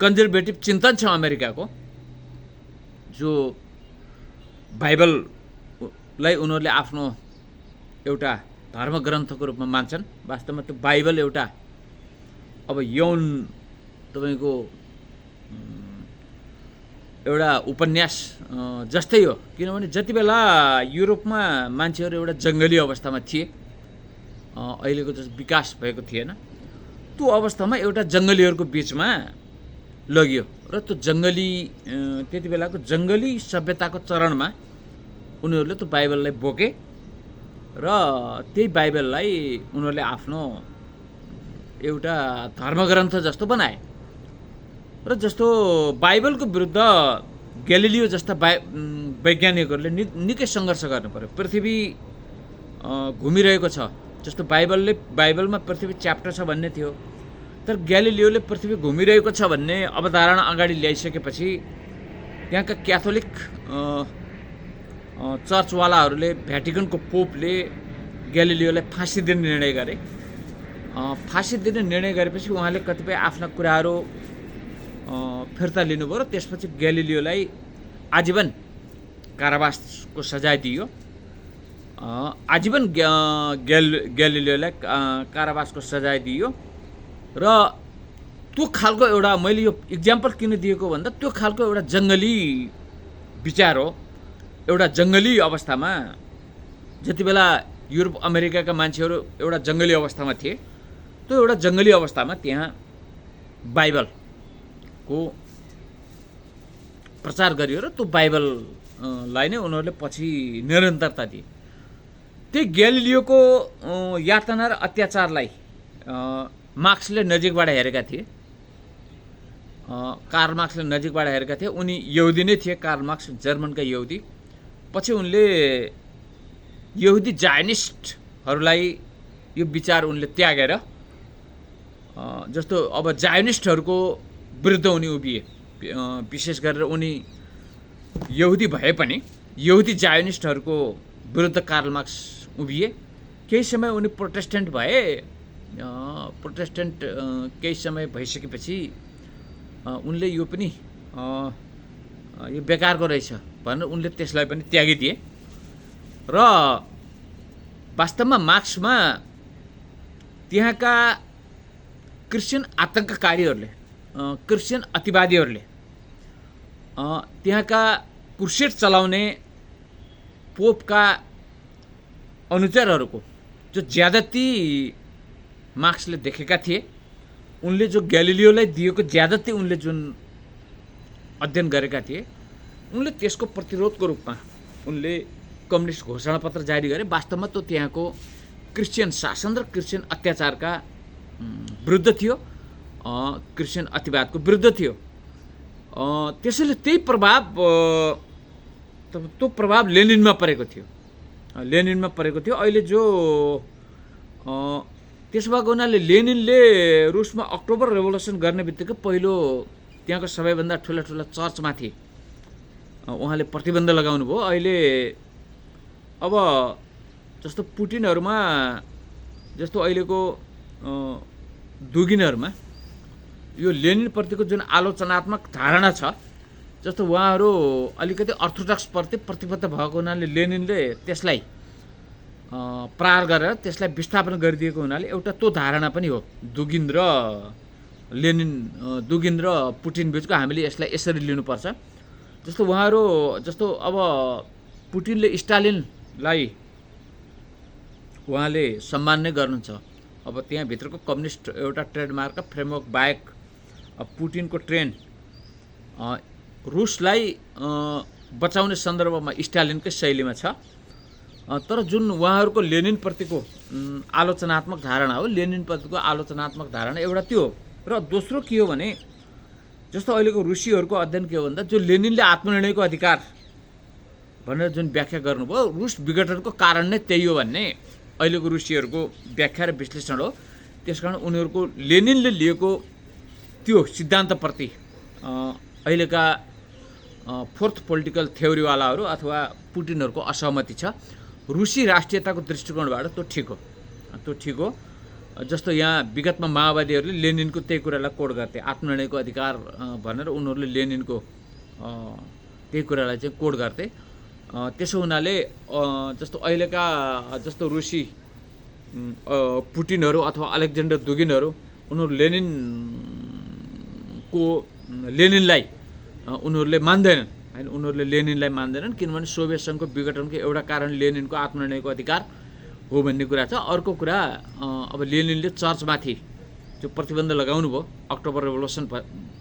कन्जर्भेटिभ चिन्तन छ अमेरिकाको, जो बाइबललाई उनीहरूले आफ्नो एउटा धर्मग्रन्थको रूपमा मान्छन्। वास्तवमा त्यो बाइबल एउटा अब यौन तपाईँको एउटा उपन्यास जस्तै हो, किनभने जति बेला युरोपमा मान्छेहरू एउटा जङ्गली अवस्थामा थिए, अहिलेको जस्तो विकास भएको थिएन, त्यो अवस्थामा एउटा जङ्गलीहरूको बिचमा लगियो र त्यो जङ्गली त्यति बेलाको जङ्गली सभ्यताको चरणमा उनीहरूले त्यो बाइबललाई बोके र त्यही बाइबललाई उनीहरूले आफ्नो एउटा धर्मग्रन्थ जस्तो बनाए। र जस्तो बाइबलको विरुद्ध ग्यालिलियो जस्ता वैज्ञानिकहरूले निकै सङ्घर्ष गर्नु पर्यो। पृथ्वी घुमिरहेको छ, जस्तो बाइबलमा पृथ्वी च्याप्टर छ भन्ने थियो, तर ग्यालिलियोले पृथ्वी घुमिरहेको छ भन्ने अवधारणा अगाडि ल्याइसकेपछि त्यहाँका क्याथोलिक चर्चवालाहरूले, भ्याटिकनको पोपले ग्यालिलियोलाई फाँसी दिने निर्णय गरे। फाँसी दिने निर्णय गरेपछि उहाँले कतिपय आफ्ना कुराहरू फिर्ता लिनुभयो र त्यसपछि ग्यालिलियोलाई आजीवन कारावासको सजाय दियो। आजीवन ग्यालिलियोलाई कारावासको सजाय दियो र त्यो खालको एउटा, मैले यो इक्जाम्पल किन दिएको भन्दा त्यो खालको एउटा जङ्गली विचार हो। एउटा जङ्गली अवस्थामा जति बेला युरोप अमेरिकाका मान्छेहरू एउटा जङ्गली अवस्थामा थिए, त्यो एउटा जङ्गली अवस्थामा त्यहाँ बाइबलको प्रचार गरियो र त्यो बाइबललाई नै उनीहरूले पछि निरन्तरता दिए। त्यही ग्यालिलियोको यातना र अत्याचारलाई मार्क्सले नजिकबाट हेरेका थिए। कार्ल मार्क्सले नजिकबाट हेरेका थिए। उनी यहुदी नै थिए, कार्ल मार्क्स जर्मनका यहुदी। पछि उनले यहुदी जायनिस्टहरूलाई यो विचार उनले त्यागेर, जस्तो अब जायनिस्टहरूको विरुद्ध उनी उभिए। विशेष गरेर उनी यहुदी भए पनि यहुदी जायनिस्टहरूको विरुद्ध कार्ल मार्क्स उभिए। केही समय उनी प्रोटेस्टेन्ट भए। प्रोटेस्टेन्ट केही समय भइसकेपछि उनले यो पनि यो बेकारको रहेछ भनेर उनले त्यसलाई पनि त्यागिदिए। र वास्तवमा मार्क्समा त्यहाँका क्रिस्चियन आतङ्ककारीहरूले, क्रिस्चियन अतिवादीहरूले, त्यहाँका क्रुसेड चलाउने पोपका अनुचरहरूको जो ज्यादती मार्क्सले देखेका थिए, उनले जो ग्यालिलियोलाई दिएको ज्यादती उनले जुन अध्ययन गरेका थिए, उनले त्यसको प्रतिरोधको रूपमा उनले कम्युनिस्ट घोषणापत्र जारी गरे। वास्तवमा त्यो त्यहाँको क्रिस्चियन शासन र क्रिस्चियन अत्याचारका विरुद्ध थियो, क्रिस्चियन अतिवादको विरुद्ध थियो। त्यसैले त्यही प्रभाव लेनिनमा परेको थियो। अहिले जो त्यसो भएको हुनाले लेनिनले रुसमा अक्टोबर रेभोल्युसन गर्ने बित्तिकै पहिलो त्यहाँको सबैभन्दा ठुला चर्चमाथि उहाँले प्रतिबन्ध लगाउनु भयो। अहिले अब जस्तो पुटिनहरूमा, जस्तो अहिलेको दुगिनहरूमा यो लेनिनप्रतिको जुन आलोचनात्मक धारणा छ, जस्तो उहाँहरू अलिकति अर्थोडक्सप्रति प्रतिबद्ध भएको हुनाले लेनिनले त्यसलाई प्रहार गरेर त्यसलाई विस्थापन गरिदिएको हुनाले एउटा त्यो धारणा पनि हो। दुगिन र पुटिन बिचको हामीले यसलाई यसरी लिनुपर्छ। जस्तो उहाँहरू, जस्तो अब पुटिनले स्टालिनलाई उहाँले सम्मान नै गर्नुहुन्छ। अब त्यहाँभित्रको कम्युनिस्ट एउटा ट्रेडमार्कका फ्रेमवर्क बाहेक पुटिनको ट्रेन रुसलाई बचाउने सन्दर्भमा स्टालिनकै शैलीमा छ। तर जुन उहाँहरूको लेनिनप्रतिको आलोचनात्मक धारणा हो, लेनिनप्रतिको आलोचनात्मक धारणा एउटा त्यो हो। र दोस्रो के हो भने जस्तो अहिलेको रुसीहरूको अध्ययन के हो भन्दा जो लेनिनले आत्मनिर्णयको अधिकार भनेर जुन व्याख्या गर्नुभयो, रुस विघटनको कारण नै त्यही हो भन्ने अहिलेको रुसीहरूको व्याख्या र विश्लेषण हो। त्यसकारण उनीहरूको लेनिनले लिएको त्यो सिद्धान्तप्रति अहिलेका फोर्थ पोलिटिकल थ्योरीवालाहरू अथवा पुटिनहरूको असहमति छ। रुसी राष्ट्रियताको दृष्टिकोणबाट त्यो ठिक हो। जस्तो यहाँ विगतमा माओवादीहरूले लेनिनको त्यही कुरालाई कोड गर्थे, आत्मनिर्णयको अधिकार भनेर उनीहरूले लेनिनको त्यही कुरालाई चाहिँ कोड गर्थे। त्यसो हुनाले जस्तो अहिलेका जस्तो रुसी पुटिनहरू अथवा अलेक्जेन्डर दुगिनहरू उनीहरू लेनिनलाई उनीहरूले मान्दैनन् हैन, उनीहरूले लेनिनलाई मान्दैनन्, किनभने सोभियत सङ्घको विघटनको एउटा कारण लेनिनको आत्मनिर्णयको अधिकार हो भन्ने कुरा छ। अर्को कुरा अब लेनिनले चर्चमाथि जो प्रतिबन्ध लगाउनु भयो अक्टोबर रेभोल्युसन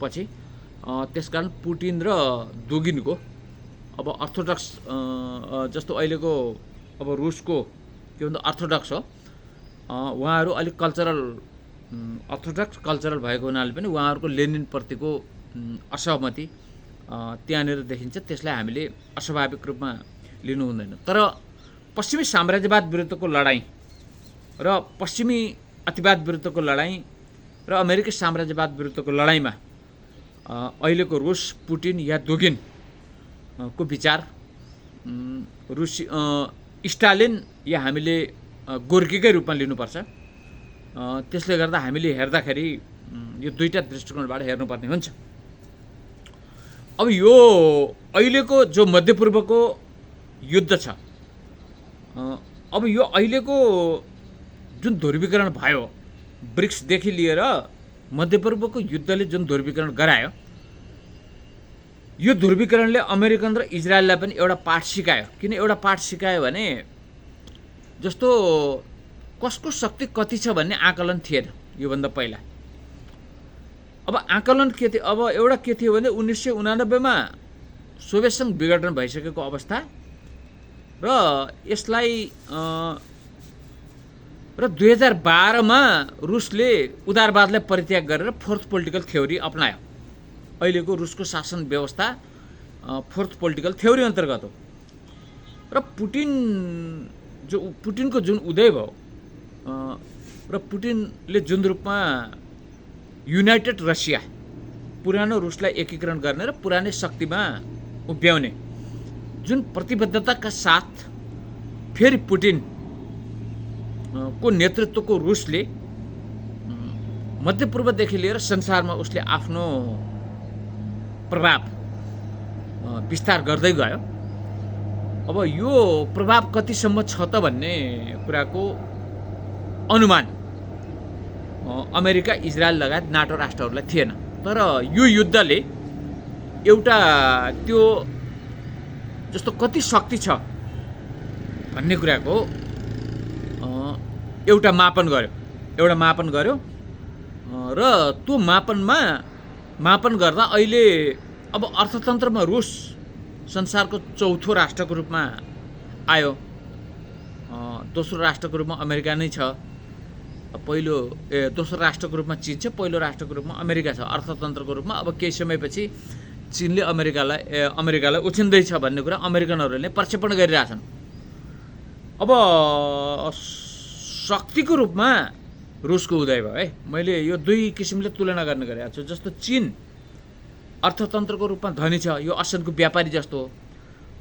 पछि, त्यसकारण पुटिन र दुगिनको अब अर्थोडक्स जस्तो अहिलेको अब रुसको के भन्छ अर्थोडक्स हो, उहाँहरू अलिक अर्थोडक्स कल्चरल भएको हुनाले पनि उहाँहरूको लेनिनप्रतिको असहमति त्यहाँनिर देखिन्छ। त्यसलाई हामीले अस्वाभाविक रूपमा लिनु हुँदैन। तर पश्चिमी साम्राज्यवाद विरुद्धको लडाइँ र पश्चिमी अतिवाद विरुद्धको लडाइँ र अमेरिकी साम्राज्यवाद विरुद्धको लडाइँमा अहिलेको रुस पुटिन या दुगिन को विचार रुसी स्टालिन या हामीले गोर्कीकै रूपमा लिनुपर्छ। त्यसले गर्दा हामीले हेर्दाखेरि यो दुईटा दृष्टिकोणबाट हेर्नुपर्ने हुन्छ। अब यो अहिलेको जो मध्यपूर्वको युद्ध छ, अब यो अहिलेको जुन ध्रुवीकरण भयो ब्रिक्सदेखि लिएर मध्यपूर्वको युद्धले जुन ध्रुवीकरण गरायो, यो ध्रुवीकरणले अमेरिकन र इजरायललाई पनि एउटा पाठ सिकायो। किन एउटा पाठ सिकायो भने जस्तो कसको शक्ति कति छ भन्ने आकलन थिएन योभन्दा पहिला। अब आकलन के थियो, अब एउटा के थियो भने 1989 मा सोभियत सङ्घ विघटन भइसकेको अवस्था र यसलाई र 2012 मा रुसले उदारवादलाई परित्याग गरेर फोर्थ पोलिटिकल थ्योरी अपनायो। अहिलेको रुसको शासन व्यवस्था फोर्थ पोलिटिकल थ्योरी अन्तर्गत हो। र पुटिनको जुन उदय भयो र पुटिनले जुन रूपमा युनाइटेड रसिया पुरानो रुसलाई एकीकरण गर्ने र पुरानै शक्तिमा उभ्याउने जुन प्रतिबद्धताका साथ फेरि पुटिन को नेतृत्वको रुसले मध्यपूर्वदेखि लिएर संसारमा उसले आफ्नो प्रभाव विस्तार गर्दै गयो। अब यो प्रभाव कतिसम्म छ त भन्ने कुराको अनुमान अमेरिका, इजरायल लगायत नाटो राष्ट्रहरूलाई थिएन। तर यो युद्धले एउटा त्यो जस्तो कति शक्ति छ भन्ने कुराको एउटा मापन गर्यो र त्यो मापन गर्दा अहिले अब अर्थतन्त्रमा रुस संसारको चौथो राष्ट्रको रूपमा आयो। दोस्रो राष्ट्रको रूपमा अमेरिका नै छ। दोस्रो राष्ट्रको रूपमा चीन छ, पहिलो राष्ट्रको रूपमा अमेरिका छ अर्थतन्त्रको रूपमा। अब केही समयपछि चीनले अमेरिकालाई उछिन्दैछ भन्ने कुरा अमेरिकनहरूले प्रक्षेपण गरिरहेछन्। अब शक्तिको रूपमा रुसको उदय भयो है। मैले यो दुई किसिमले तुलना गर्ने गरेको छु। जस्तो चीन अर्थतन्त्रको रूपमा धनी छ, यो असनको व्यापारी जस्तो हो।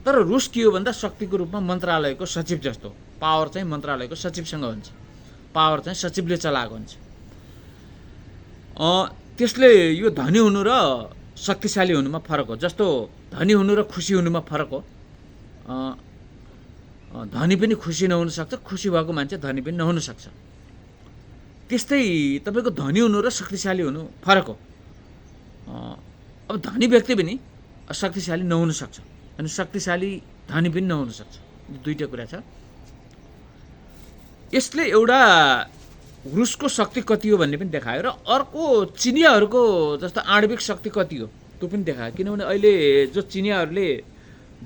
तर रुस के हो भन्दा शक्तिको रूपमा मन्त्रालयको सचिव जस्तो, पावर चाहिँ मन्त्रालयको सचिवसँग हुन्छ, पावर चाहिँ सचिवले चलाएको हुन्छ। त्यसले यो धनी हुनु र शक्तिशाली हुनुमा फरक हो। जस्तो धनी हुनु र खुसी हुनुमा फरक हो। धनी पनि खुसी नहुन सक्छ, खुसी भएको मान्छे धनी पनि नहुन सक्छ। त्यस्तै तपाईको धनी हुनु र शक्तिशाली हुनु फरक हो। अब धनी व्यक्ति पनि शक्तिशाली नहुन सक्छ अनि शक्तिशाली धनी पनि नहुन सक्छ। दुईटा कुरा छ। यसले एउटा रुसको शक्ति कति हो भन्ने पनि देखायो र अर्को चिनियाहरूको जस्तो आणविक शक्ति कति हो त्यो पनि देखायो। किनभने अहिले जो चिनियाहरूले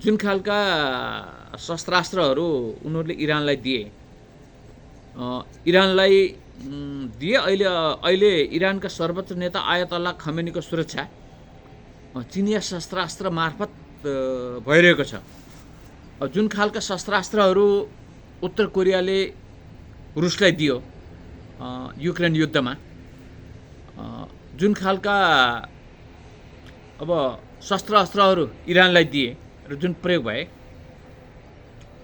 जुन खालका शस्त्रास्त्रहरू उनीहरूले इरानलाई दिए। इरानलाई दिए। अहिले इरानका सर्वोच्च नेता आयतल्ला खमेनीको सुरक्षा चिनिया शस्त्रास्त्र मार्फत भइरहेको छ। जुन खालका शस्त्रास्त्रहरू उत्तर कोरियाले रुसलाई दियो युक्रेन युद्धमा, जुन खालका अब शस्त्र अस्त्रहरू इरानलाई दिए र जुन प्रयोग भए,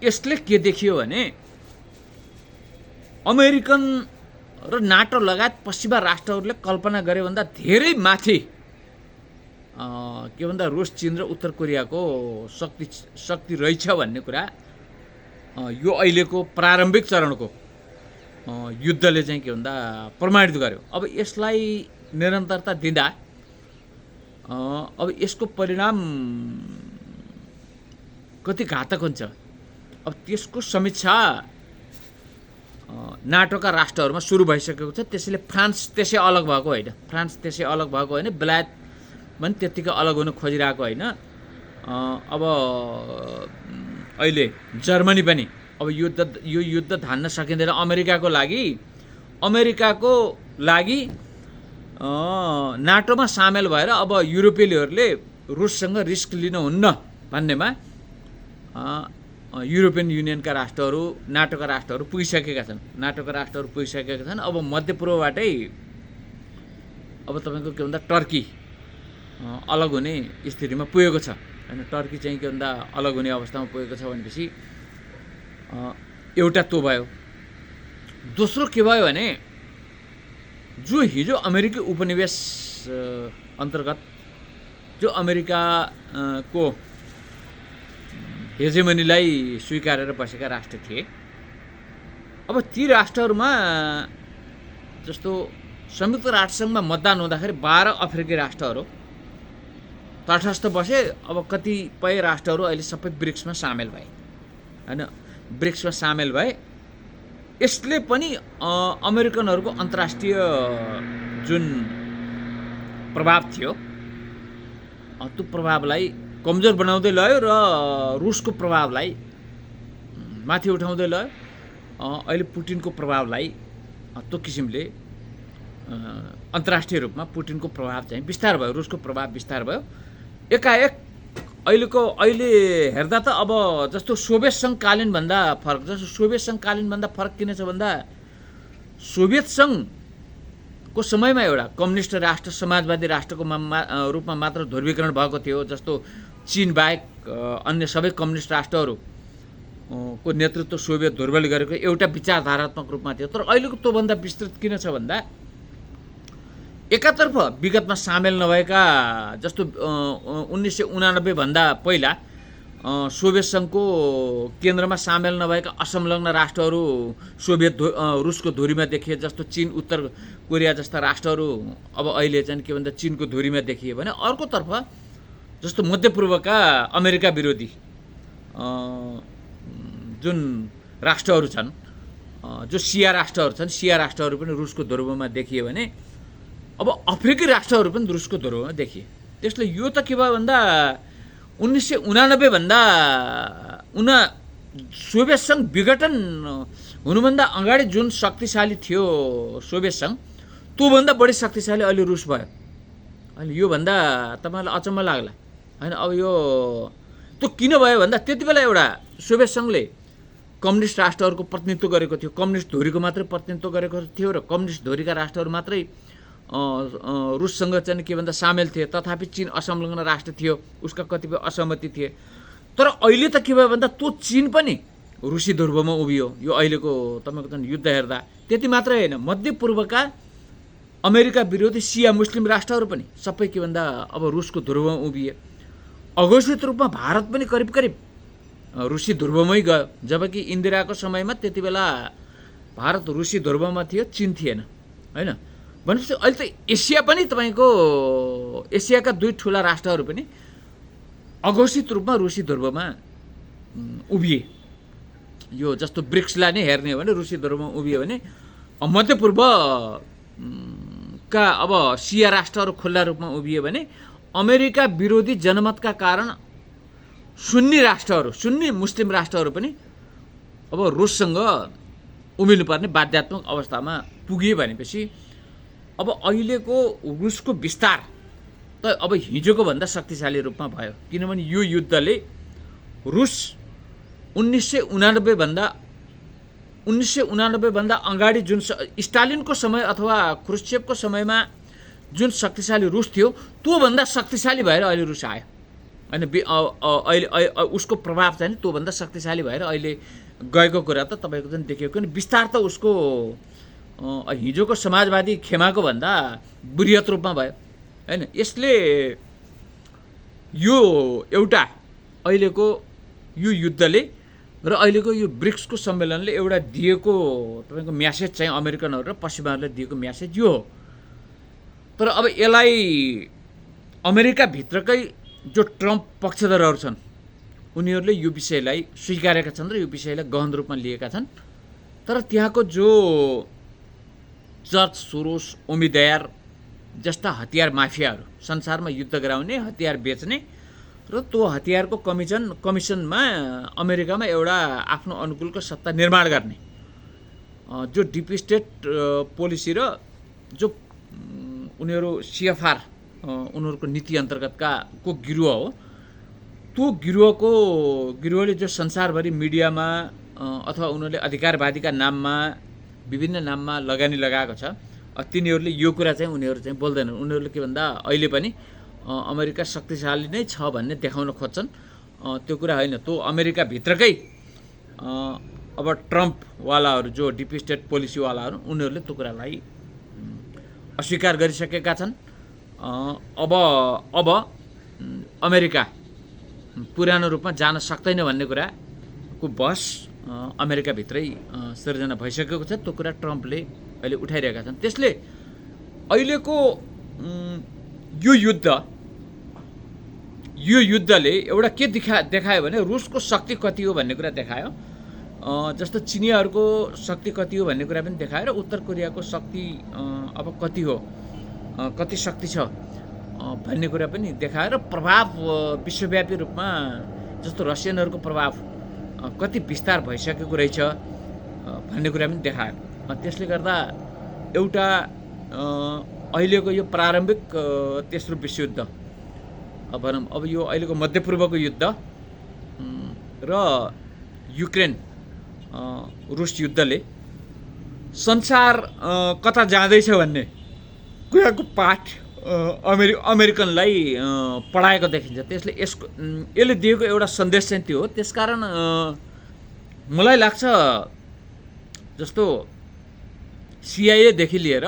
यसले के देखियो भने अमेरिकन र नाटो लगायत पश्चिमा राष्ट्रहरूले कल्पना गरे भन्दा धेरै माथि के भन्दा रुस, चीन र उत्तर कोरियाको शक्ति रहेछ भन्ने कुरा यो अहिलेको प्रारम्भिक चरणको युद्धले चाहिँ के भन्दा प्रमाणित गर्यो। अब यसलाई निरन्तरता दिँदा अब यसको परिणाम कति घातक हुन्छ, अब त्यसको समीक्षा नाटोका राष्ट्रहरूमा सुरु भइसकेको छ। त्यसैले फ्रान्स त्यसै अलग भएको होइन, बेलायत पनि त्यत्तिकै अलग हुन खोजिरहेको होइन। अब अहिले जर्मनी पनि अब यो युद्ध धान्न सकिँदैन। अमेरिकाको लागि नाटोमा सामेल भएर अब युरोपेलीहरूले रुससँग रिस्क लिनुहुन्न भन्नेमा युरोपियन युनियनका राष्ट्रहरू, नाटोका राष्ट्रहरू पुगिसकेका छन्। अब मध्यपूर्वबाटै अब तपाईँको के भन्दा टर्की अलग हुने स्थितिमा पुगेको छ हैन। टर्की चाहिँ के भन्दा अलग हुने अवस्थामा पुगेको छ भनेपछि एउटा त्यो भयो। दोस्रो के भयो भने जो हिजो अमेरिकी उपनिवेश अन्तर्गत जो अमेरिकाको हेजेमनीलाई स्वीकारेर बसेका राष्ट्र थिए, अब ती राष्ट्रहरूमा जस्तो संयुक्त राष्ट्रसङ्घमा मतदान हुँदाखेरि 12 अफ्रिकी राष्ट्रहरू तटस्थ बसे। अब कतिपय राष्ट्रहरू अहिले सबै ब्रिक्समा सामेल भए हैन। ब्रिक्समा सामेल भए। यसले पनि अमेरिकनहरूको अन्तर्राष्ट्रिय जुन प्रभाव थियो त्यो प्रभावलाई कमजोर बनाउँदै लग्यो र रुसको प्रभावलाई माथि उठाउँदै लग्यो। अहिले पुटिनको प्रभावलाई त्यो किसिमले अन्तर्राष्ट्रिय रूपमा पुटिनको प्रभाव चाहिँ विस्तार भयो, रुसको प्रभाव विस्तार भयो। एकाएक अहिले हेर्दा त अब जस्तो सोभियत सङ्घकालीन भन्दा फरक किन छ भन्दा सोभियत सङ्घको समयमा एउटा कम्युनिस्ट राष्ट्र, समाजवादी राष्ट्रको रूपमा मात्र ध्रुवीकरण भएको थियो। जस्तो चीन बाहेक अन्य सबै कम्युनिस्ट राष्ट्रहरू को नेतृत्व सोभियत ध्रुवले गरेको एउटा विचारधारात्मक रूपमा थियो। तर अहिलेको त्योभन्दा विस्तृत किन छ भन्दा एकातर्फ विगतमा सामेल नभएका जस्तो 1989 भन्दा पहिला सोभियत सङ्घको केन्द्रमा सामेल नभएका असंलग्न राष्ट्रहरू रुसको धुरीमा देखिए। जस्तो चीन, उत्तर कोरिया जस्ता राष्ट्रहरू अब अहिले चाहिँ के भन्दा चीनको धुरीमा देखिए भने अर्कोतर्फ जस्तो मध्यपूर्वका अमेरिका विरोधी जुन राष्ट्रहरू छन्, जो सिया राष्ट्रहरू पनि रुसको ध्रुवमा देखिए भने अब अफ्रिकी राष्ट्रहरू पनि रुसको ध्रुवमा देखिए। त्यसले यो त के भयो भन्दा 1989 भन्दा सोभियत सङ्घ विघटन हुनुभन्दा अगाडि जुन शक्तिशाली थियो सोभियत सङ्घ, त्योभन्दा बढी शक्तिशाली अहिले रुस भयो। अहिले योभन्दा तपाईँलाई अचम्म लाग्ला होइन। अब यो त्यो किन भयो भन्दा त्यति बेला एउटा सोभियत सङ्घले कम्युनिस्ट राष्ट्रहरूको प्रतिनिधित्व गरेको थियो, कम्युनिस्ट धुरीको मात्रै प्रतिनिधित्व गरेको थियो र कम्युनिस्ट धुरीका राष्ट्रहरू मात्रै रुससँग चाहिँ के भन्दा सामेल थिए। तथापि चीन असंलग्न राष्ट्र थियो, उसका कतिपय असहमति थिए। तर अहिले त के भयो भन्दा त्यो चीन पनि रुसी ध्रुवमा उभियो। यो अहिलेको तपाईँको चाहिँ युद्ध हेर्दा त्यति मात्रै होइन, मध्यपूर्वका अमेरिका विरोधी सिया मुस्लिम राष्ट्रहरू पनि सबै के भन्दा अब रुसको ध्रुवमा उभिए। अघोषित रूपमा भारत पनि करिब रुसी ध्रुवमै गयो। जबकि इन्दिराको समयमा त्यति बेला भारत रुसी ध्रुवमा थियो, चीन थिएन होइन। भनेपछि अहिले त एसिया पनि तपाईँको एसियाका दुई ठुला राष्ट्रहरू पनि अघोषित रूपमा रुसी ध्रुवमा उभिए। यो जस्तो ब्रिक्सलाई नै हेर्ने हो भने रुसी ध्रुवमा उभियो भने मध्यपूर्व का अब सिया राष्ट्रहरू खुल्ला रूपमा उभियो भने अमेरिका विरोधी जनमतका कारण सुन्नी राष्ट्रहरू, सुन्नी मुस्लिम राष्ट्रहरू पनि अब रुससँग उभिनुपर्ने बाध्यात्मक अवस्थामा पुगियो भनेपछि अब अहिलेको रुसको विस्तार त अब हिजोको भन्दा शक्तिशाली रूपमा भयो। किनभने यो युद्धले रुस 1989 भन्दा अगाडि जुन स्टालिनको समय अथवा क्रुश्चेभको समयमा जुन शक्तिशाली रुस थियो त्योभन्दा शक्तिशाली भएर अहिले रुस आयो होइन। अहिले उसको प्रभाव चाहिँ त्योभन्दा शक्तिशाली भएर अहिले गएको कुरा त तपाईँको चाहिँ देखेको। किन विस्तार त उसको हिजोको समाजवादी खेमाको भन्दा बृहत रूपमा भयो होइन। यसले यो एउटा अहिलेको यो युद्धले र अहिलेको यो ब्रिक्सको सम्मेलनले एउटा दिएको तपाईँको म्यासेज चाहिँ अमेरिकनहरू र पश्चिमाहरूले दिएको म्यासेज यो हो। तर अब यसलाई अमेरिकाभित्रकै जो ट्रम्प पक्षधरहरू छन् उनीहरूले यो विषयलाई स्वीकारेका छन् र यो विषयलाई गहन रूपमा लिएका छन्। तर त्यहाँको जो जर्ज सोरोस, ओमिदयार जस्ता हतियार माफियाहरू, संसारमा युद्ध गराउने, हतियार बेच्ने र त्यो हतियारको कमिसनमा अमेरिकामा एउटा आफ्नो अनुकूलको सत्ता निर्माण गर्ने जो डिप स्टेट पोलिसी र जो उनीहरू CFR उनीहरूको नीति अन्तर्गतका को गिरोह हो, त्यो गिरोहले जो संसारभरि मिडियामा अथवा उनीहरूले अधिकारवादीका नाममा विभिन्न नाममा लगानी लगाएको छ, तिनीहरूले यो कुरा चाहिँ उनीहरू चाहिँ बोल्दैनन्। उनीहरूले के भन्दा अहिले पनि अमेरिका शक्तिशाली नै छ भन्ने देखाउन खोज्छन्। त्यो कुरा होइन। त्यो अमेरिकाभित्रकै अब ट्रम्पवालाहरू जो डिप स्टेट पोलिसीवालाहरू उनीहरूले त्यो कुरालाई अस्वीकार गरिसकेका छन्। अब अमेरिका पुरानो रूपमा जान सक्दैन भन्ने कुराको बहस अमेरिकाभित्रै सिर्जना भइसकेको छ। त्यो कुरा ट्रम्पले अहिले उठाइरहेका छन्। त्यसले अहिलेको यो युद्धले एउटा के देखायो भने रुसको शक्ति कति हो भन्ने कुरा देखायो। जस्तो चिनियाहरूको शक्ति कति हो भन्ने कुरा पनि देखायो र उत्तर कोरियाको शक्ति अब कति हो, कति शक्ति छ भन्ने कुरा पनि देखायो र प्रभाव विश्वव्यापी रूपमा जस्तो रसियनहरूको प्रभाव कति विस्तार भइसकेको रहेछ भन्ने कुरा पनि देखायो। त्यसले गर्दा एउटा अहिलेको यो प्रारम्भिक तेस्रो विश्वयुद्ध भनौँ, अब यो अहिलेको मध्यपूर्वको युद्ध र युक्रेन रुस युद्धले संसार कता जाँदैछ भन्ने कुराको पाठ अमेरिकनलाई पढाएको देखिन्छ। त्यसले यसले दिएको एउटा सन्देश चाहिँ त्यो हो। त्यसकारण मलाई लाग्छ जस्तो CIA देखि लिएर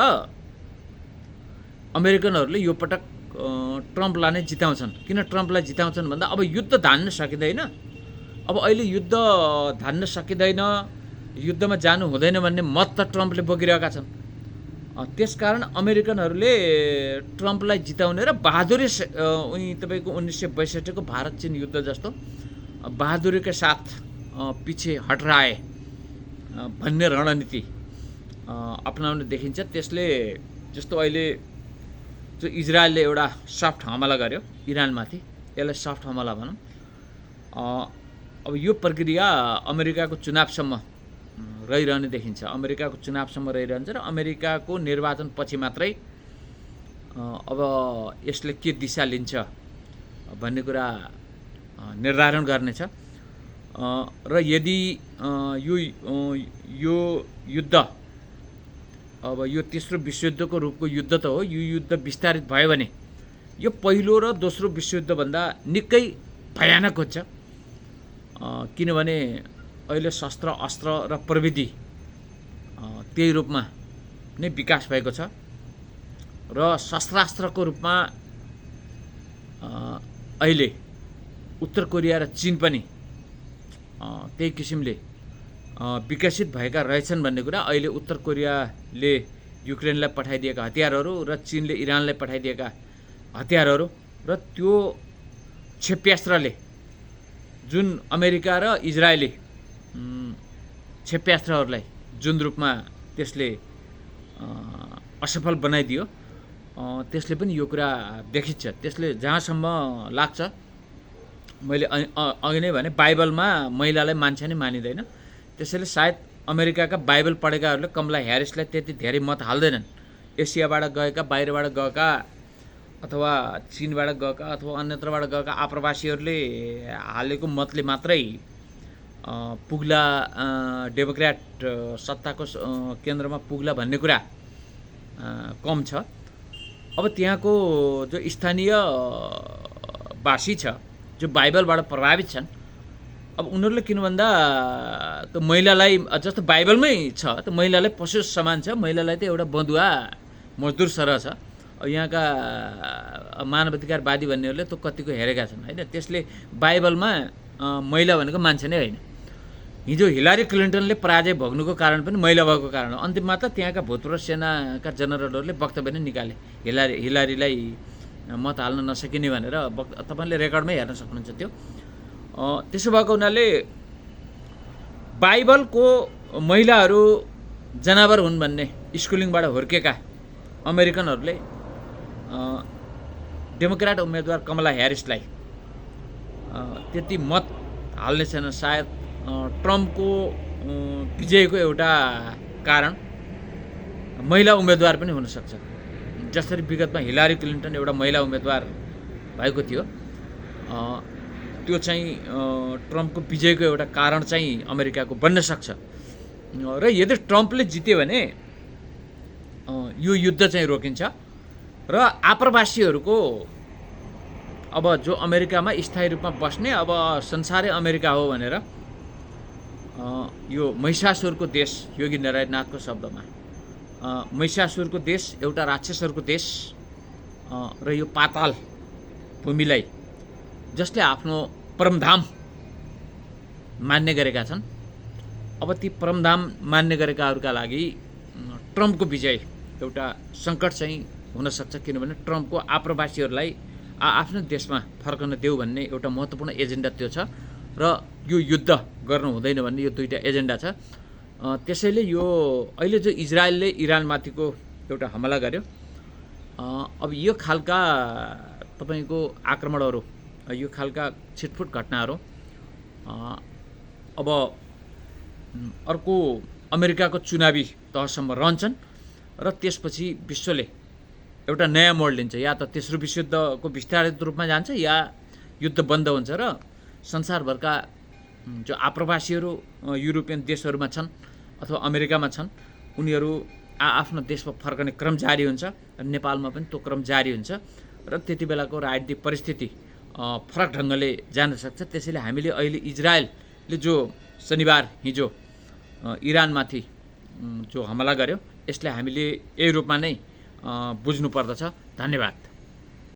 अमेरिकनहरूले यो पटक ट्रम्पलाई नै जिताउँछन्। किन ट्रम्पलाई जिताउँछन् भन्दा अब युद्ध धान्न सकिँदैन। अब अहिले युद्ध धान्न सकिँदैन, युद्धमा जानु हुँदैन भन्ने मत त ट्रम्पले बोकिरहेका छन्। त्यसकारण अमेरिकनहरूले ट्रम्पलाई जिताउने र बहादुरी तपाईँको 1962 को भारत चीन युद्ध जस्तो बहादुरीका साथ पछि हट रहा है भन्ने रणनीति अपनाउने देखिन्छ। त्यसले जस्तो अहिले जो इजरायलले एउटा सफ्ट हमला गर्यो इरानमाथि, यसलाई सफ्ट हमला भनौँ। अब यो प्रक्रिया अमेरिकाको चुनावसम्म रहिरहने देखिन्छ। अमेरिकाको चुनावसम्म रहिरहन्छ र अमेरिकाको निर्वाचन पछि मात्रै अब यसले के दिशा लिन्छ भन्ने कुरा निर्धारण गर्नेछ। र यदि यो युद्ध अब यो तेस्रो विश्वयुद्धको रूपको युद्ध त हो, यो युद्ध विस्तारित भयो भने यो पहिलो र दोस्रो विश्वयुद्धभन्दा निकै भयानक हुन्छ। किनभने अहिले शस्त्र अस्त्र र प्रविधि त्यही रूपमा नै विकास भएको छ र शस्त्रास्त्रको रूपमा अहिले उत्तर कोरिया र चीन पनि त्यही किसिमले विकसित भएका रहेछन् भन्ने कुरा। अहिले उत्तर कोरियाले युक्रेनलाई पठाइदिएका हतियारहरू र चीनले इरानलाई पठाइदिएका हतियारहरू र त्यो क्षेप्यास्त्रले जुन अमेरिका र इजरायली क्षेप्यास्त्रहरूलाई जुन रूपमा त्यसले असफल बनाइदियो, त्यसले पनि यो कुरा देखिन्छ। त्यसले जहाँसम्म लाग्छ मैले अघि नै भने बाइबलमा महिलालाई मान्छे नै मानिँदैन, त्यसैले सायद अमेरिकाका बाइबल पढेकाहरूले कमला ह्यारिसलाई त्यति धेरै मत हाल्दैनन्। एसियाबाट गएका, बाहिरबाट गएका अथवा चीनबाट गएका अथवा अन्यत्रबाट गएका आप्रवासीहरूले हालेको मतले मात्रै पुग्ला, डेमोक्र्याट सत्ताको केन्द्रमा पुग्ला भन्ने कुरा कम छ। अब त्यहाँको जो स्थानीय वासी छ, जो बाइबलबाट प्रभावित छन्, अब उनीहरूले किन भन्दा त महिलालाई जस्तो बाइबलमै छ त महिलालाई पशु समान छ, महिलालाई त एउटा बँधुवा मजदुर सरह छ। अब यहाँका मानवाधिकारवादी भन्नेहरूले त कतिको हेरेका छन् होइन। त्यसले बाइबलमा महिला भनेको मान्छे नै होइन। हिजो हिलारी क्लिन्टनले पराजय भोग्नुको कारण पनि महिला भएको कारण हो। अन्तिममा त त्यहाँका भूतपूर्व सेनाका जनरलहरूले वक्तव्य नै निकाले हिलारीलाई मत हाल्न नसकिने भनेर। तपाईँले रेकर्डमै हेर्न सक्नुहुन्छ त्यो। त्यसो भएको हुनाले बाइबलको महिलाहरू जनावर हुन् भन्ने स्कुलिङबाट हुर्केका अमेरिकनहरूले डेमोक्र्याट उम्मेदवार कमला ह्यारिसलाई त्यति मत हाल्ने छैन। सायद ट्रम्पको विजयको एउटा कारण महिला उम्मेदवार पनि हुनसक्छ। जसरी विगतमा हिलारी क्लिन्टन एउटा महिला उम्मेदवार भएको थियो, त्यो चाहिँ ट्रम्पको विजयको एउटा कारण चाहिँ अमेरिकाको बन्न सक्छ। र यदि ट्रम्पले जित्यो भने यो युद्ध चाहिँ रोकिन्छ र आप्रवासीहरूको अब जो अमेरिकामा स्थायी रूपमा बस्ने, अब संसारै अमेरिका हो भनेर यो महिषासुरको देश, योगी नारायणनाथको शब्दमा महिषासुरको देश, एउटा राक्षसहरूको देश र यो पाताल भूमिलाई जसले आफ्नो परमधाम मान्ने गरेका छन्, अब ती परमधाम मान्ने गरेकाहरूका लागि ट्रम्पको विजय एउटा सङ्कट चाहिँ हुनसक्छ। किनभने ट्रम्पको आप्रवासीहरूलाई आफ्नो देशमा फर्कन देऊ भन्ने एउटा महत्त्वपूर्ण एजेन्डा त्यो छ र यो युद्ध गर्नु हुँदैन भन्ने यो दुईवटा एजेन्डा छ। त्यसैले यो अहिले जो इजरायलले इरानमाथिको एउटा हमला गर्यो, अब यो खालका तपाईँको आक्रमणहरू, यो खालका छिटफुट घटनाहरू अब अर्को अमेरिकाको चुनावी तहसम्म रहन्छन् र त्यसपछि विश्वले एउटा नयाँ मोड लिन्छ। या त तेस्रो विश्वयुद्धको विस्तारित रूपमा जान्छ या युद्ध बन्द हुन्छ र संसारभरका जो आप्रवासीहरू युरोपियन देशहरूमा छन् अथवा अमेरिकामा छन्, उनीहरू आफ्नो देशमा फर्कने क्रम जारी हुन्छ। नेपालमा पनि त्यो क्रम जारी हुन्छ र त्यति बेलाको राजनीतिक परिस्थिति फरक ढङ्गले जान सक्छ। त्यसैले हामीले अहिले इजरायलले जो शनिबार हिजो इरानमाथि जो हमला गर्यो, यसलाई हामीले यही रूपमा नै बुझ्नुपर्दछ। धन्यवाद।